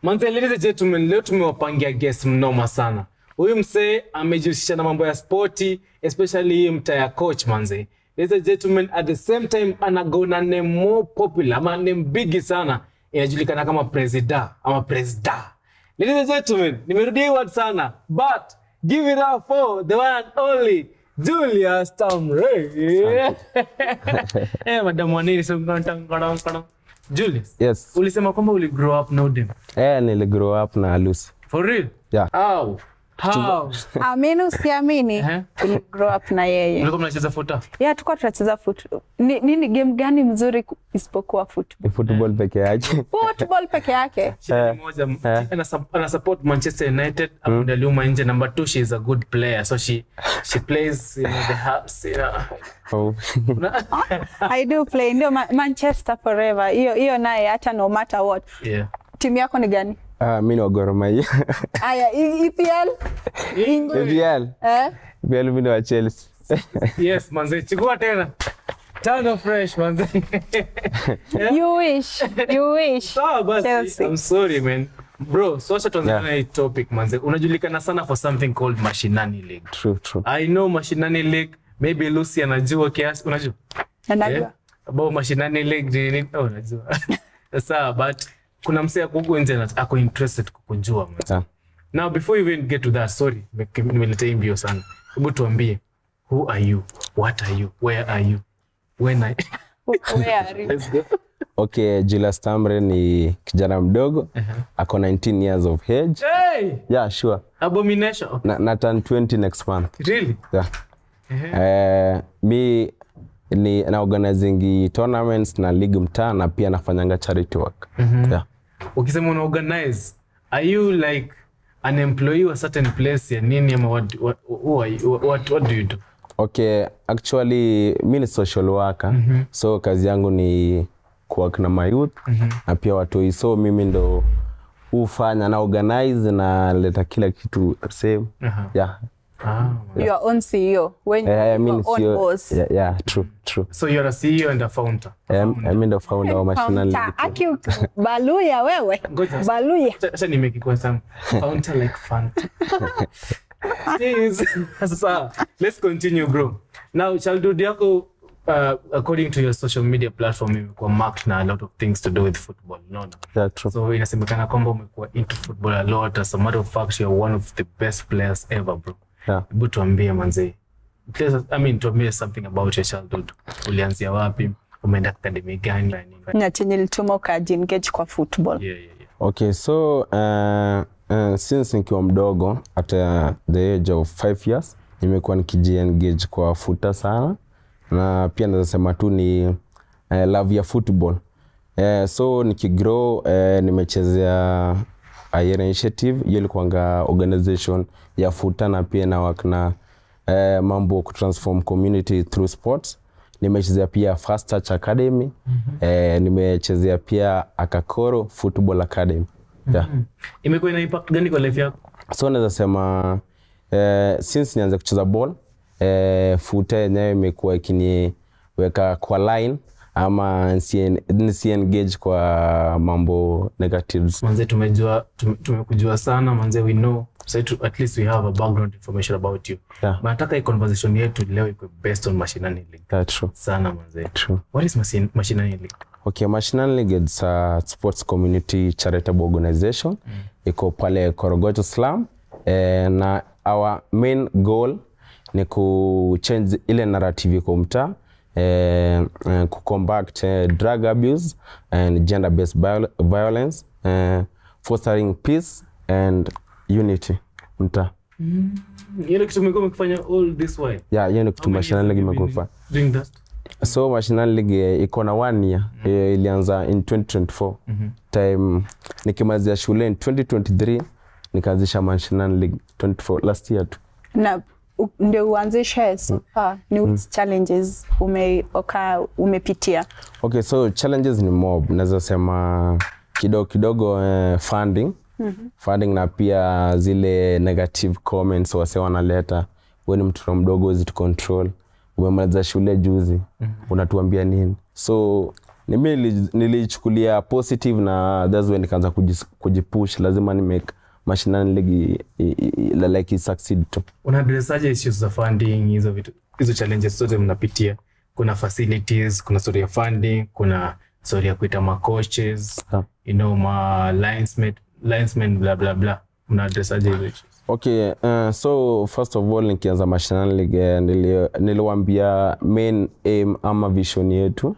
Manze, ladies and gentlemen, leo tumewapangia guest mnoma sana. Huyu msee amejihusisha na mambo ya sporti, especially mtaa ya coach manze. Ladies and gentlemen, at the same time anagona name more popular, ama name big sana. Inajulikana kama Presida ama Presda. Ladies and gentlemen, nimerudia word sana, but give it up for the one and only Julius Tamre. Madam Waniri, so Julius. Yes. Ulisema kwamba uli grow up na Udem. Nili grow up na Lucy. For real? Yeah. How? Amini usiamini. Uli grow up na yeye. Ulikuwa mnacheza futa? Yeah, tulikuwa tunacheza football. Nini game gani mzuri isipokuwa football? Football peke yake. Football peke yake. Moja ana support Manchester United, amdaliuma nje. Number 2, she is a good player, so she plays in the house. Oh. I do play ndio Manchester forever. Hiyo naye hata no matter what. Yeah. Timu yako ni gani? Mimi ni Gor Mahia. Aya, EPL? EPL. EPL mimi ni wa Chelsea. Yes, manze, chukua tena. Turn fresh, manze. You wish. So, but Chelsea. I'm sorry, man. Bro, so acha tuanze na hii topic, manze. Unajulikana sana for something called Mashinani League. True. I know Mashinani League. Maybe Lucy anajua kiasi, unajua? Anajua. About Mashinani League, unajua. Sasa, but kuna msee huko nje ako interested kukujua, manze. Yeah. Now, before you even get to that, sorry, nimeleta mbio sana. Hebu tuambie, who are you? What are you? Where are you? When are you? Where are you? Let's go. Okay, Julius Tamre ni kijana mdogo. Ako 19 years of age. Hey! Yeah, sure. Abomination. Na turn 20 next month. Really? Yeah. Mi ni na organizing tournaments na league mtaa na pia nafanyanga charity work. Yeah. Ukisema una organize, are you like an employee of a certain place ya nini ama what do you do? Okay, actually mi ni social worker. So kazi yangu ni kuwork na youth na pia watoi. So mimi ndo ufanya na organize na leta kila kitu same. Yeah. Your own CEO when your own boss. Yeah, true. So you're a CEO and a founder. I'm the founder of Mashinani League. Aki Baluya wewe. Baluya. Acha nimekikuwa sana. Founder like fun. So, let's continue, bro. Now, childhood yako, according to your social media platform, imekuwa marked na a lot of things to do with football, no? Yeah, true. So inasemekana kwamba umekuwa into football a lot. As a matter of fact, you're one of the best players ever, bro. Yeah. Hebu tuambie manze. Tuambie something about your childhood. Ulianzia wapi? Umeenda academy gani? Na chenye lituma ukaji-engage kwa football. Yeah. Okay, so since nikiwa mdogo at the age of 5 years, nimekuwa nikiji-engage kwa futa sana. Na pia naweza sema tu ni love ya football. So nikigrow nimechezea Ayer Initiative, hiyo ilikuwa organization ya futa na pia na work na mambo ku transform community through sports. Nimechezea pia Fast Touch Academy. Nimechezea pia Akakoro Football Academy. Yeah. Imekuwa ina impact gani kwa life yako? So naweza sema since nianze kucheza ball, futa yenyewe imekuwa ikiniweka kwa line ama nisi engage kwa mambo negatives. Manze tumekujua sana manze, we know, so at least we have a background information about you. Yeah. But nataka hii conversation yetu leo iko based on Mashinani League. That's true. Sana manze. True. What is Mashinani League? Okay, Mashinani League is a sports community charitable organization. Iko pale Korogocho Slum. Na our main goal ni ku change ile narrative iko mtaa. To combat drug abuse and gender-based violence, fostering peace and unity. Mta. Yule kitu umekufanya all this while? Yeah, yeye kitu Mashinani League imekufa. Doing that? So Mashinani League iko na 1 year. Ilianza in 2024. Time nikimalizia shule in 2023 nikaanzisha Mashinani League 24 last year tu. Na ndio uanzishe new challenges umepitia. Okay, so challenges ni mob. Naweza sema kidogo funding. Funding na pia zile negative comments wase wanaleta. Wewe ni mtoto mdogo, uzi to control. Umemaliza shule juzi. Unatuambia nini? So nilichukulia positive na that's when nikaanza kujipush. Lazima ni make Mashinani League like succeed tu. Unaadressaje issues za funding, hizo vitu, hizo challenges zote mnapitia? Kuna facilities, kuna story ya funding, kuna story ya kuita ma coaches, you know, ma linesmen blah blah blah. Unaadressaje hizo issues? Okay, so first of all nikianza Mashinani League niliwaambia main aim ama vision yetu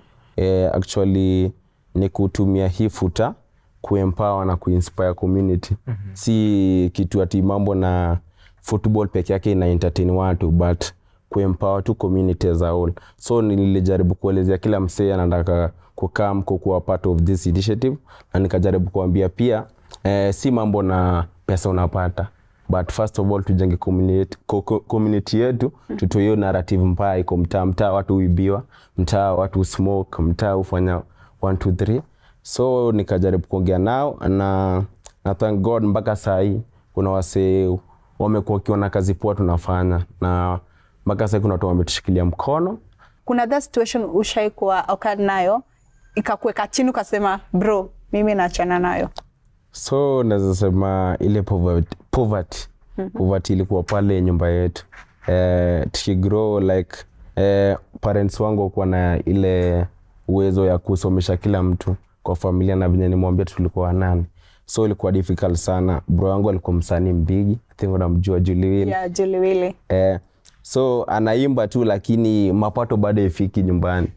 actually ni kutumia hii futa kuempower na kuinspire community. Si kitu ati mambo na football peke yake ina entertain watu, but kuempower tu community as a whole. So nilijaribu kuelezea kila msee anataka kukam kuwa part of this initiative, na nikajaribu kuambia pia si mambo na pesa unapata, but first of all tujenge community yetu, tutoe hiyo narrative mbaya iko mtaa watu uibiwa, mtaa watu smoke, mtaa ufanya 1 2 3. So nikajaribu kuongea nao na thank God mpaka saa hii kuna wase wamekuwa wakiona kazi poa tunafanya, na mpaka saa hii kuna watu wametushikilia mkono. Kuna that situation ushaikuwa okad nayo ikakuweka chini ukasema bro mimi naachana nayo? So naweza sema ile poverty ilikuwa pale nyumba yetu. Tukigrow like parents wangu walikuwa na ile uwezo ya kusomesha kila mtu kwa familia, na venye nimwambia tulikuwa 8. So ilikuwa difficult sana. Bro wangu alikuwa msanii mbigi, I think unamjua Juliwili. Yeah, Juliwili. So anaimba tu lakini mapato bado ifiki nyumbani.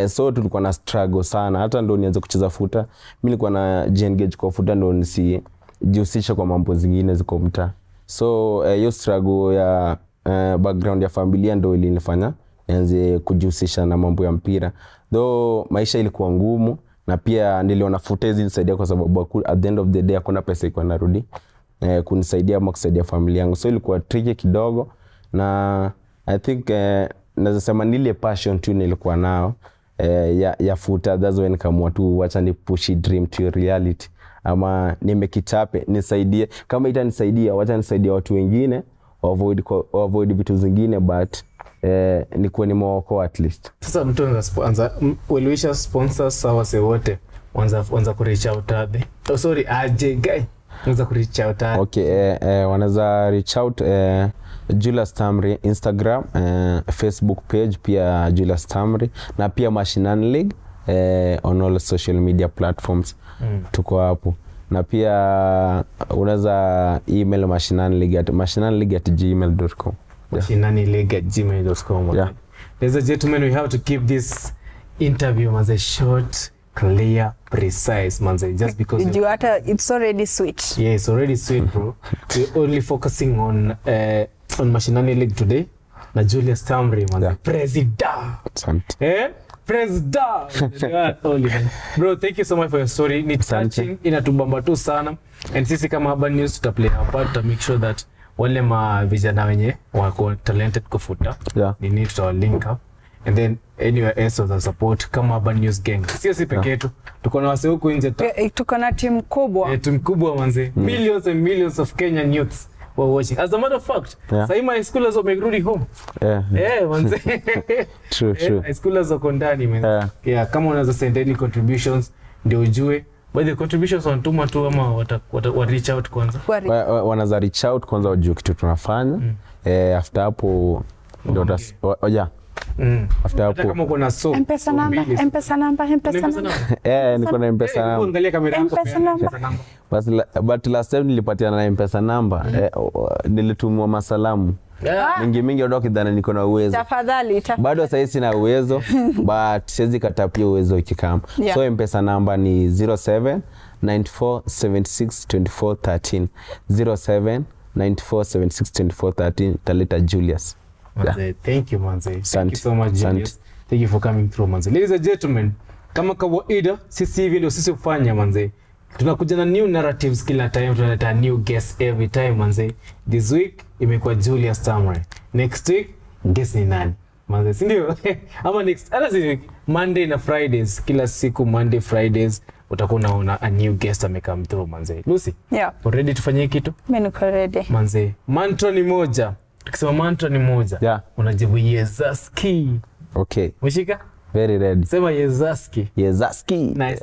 So tulikuwa na struggle sana. Hata ndo nianze kucheza futa, mimi nilikuwa na engage kwa futa ndo nisijihusisha kwa mambo zingine ziko mtaa. So hiyo struggle ya background ya familia ndo ilinifanya nianze kujihusisha na mambo ya mpira. Though maisha ilikuwa ngumu, na pia niliona futa hizi nisaidia kwa sababu at the end of the day hakuna pesa iko narudi kunisaidia ama kusaidia familia yangu. So ilikuwa tricky kidogo, na I think naweza sema nile passion tu nilikuwa nao ya futa. That's when nikaamua tu wacha ni push dream to reality, ama nimekitape nisaidie. Kama itanisaidia wacha nisaidia watu wengine avoid vitu zingine, but nikuwe nimeokoa at least. Sasa mtu anza uliwisha sponsors sawa wote wanza ku reach out ade. Oh sorry, aje guy. Wanza ku reach out ade. Okay, wanaza reach out Julius Tamri Instagram, Facebook page pia Julius Tamri, na pia Mashinani League on all social media platforms. Tuko hapo. Na pia unaweza email mashinanileague@gmail.com. mashinanileague@gmail.com. Yeah. Ladies and gentlemen, we have to keep this interview as a short, clear, precise, manze, just because it's already sweet. Yeah, it's already sweet, bro. We're only focusing on Mashinani League today. Na Julius Tamri, manze. Yeah. President. Bro, thank you so much for your story. Ni touching, inatubamba tu sana. And sisi kama Urban News tutaplay our part to make sure that wale ma vijana wenye wako talented kufuta, nini tuta link up, and then anywhere else za support kama Urban News gang. Sio si peke yetu, tuko na wase huko nje, tuko na timu kubwa. Timu kubwa manze. Millions and millions of Kenyan youths were watching. As a matter of fact, sasa my schoolers wamerudi home. Manze. True. High schoolers wako ndani man. Kama unaweza send any contributions ndio ujue. By the contributions wanatuma tu ama wa reach out kwanza. Wanaza reach out kwanza wajue kitu tunafanya. After hapo ndio after hapo kama uko na so M-Pesa number. niko na M-Pesa number. Angalia kamera yako. But last time nilipatiana na M-Pesa number, nilitumwa masalamu mingi ndio kidhani niko na uwezo. Tafadhali. Bado sasa sina uwezo, but siwezi katapia uwezo ikikama. So M-Pesa number ni 0794762413. 0794762413. Taleta Julius. Manze, thank you manze. Thank you so much Julius. Thank you for coming through manze. Ladies and gentlemen, kama kawaida sisi hivi ndio sisi ufanya manze. Tunakuja na new narratives kila time, tunaleta new guests every time manze. This week imekuwa Julius Tamri. Next week guest ni nani? Manze, si ndio? Ama next Monday na Fridays, kila siku Monday Fridays utakuwa unaona a new guest amecome through manze. Lucy? Yeah. Already tufanye kitu? Mimi niko ready. Manze, mantra ni moja. Tukisema mantra ni moja. Yeah. Unajibu Yezaski. Okay. Mshika? Very ready. Sema Yezaski. Yezaski. Nice.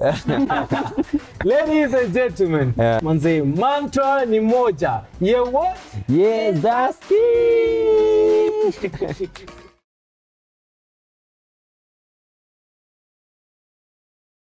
Ladies and gentlemen, manze, mantra ni moja. Ye what? Yezaski.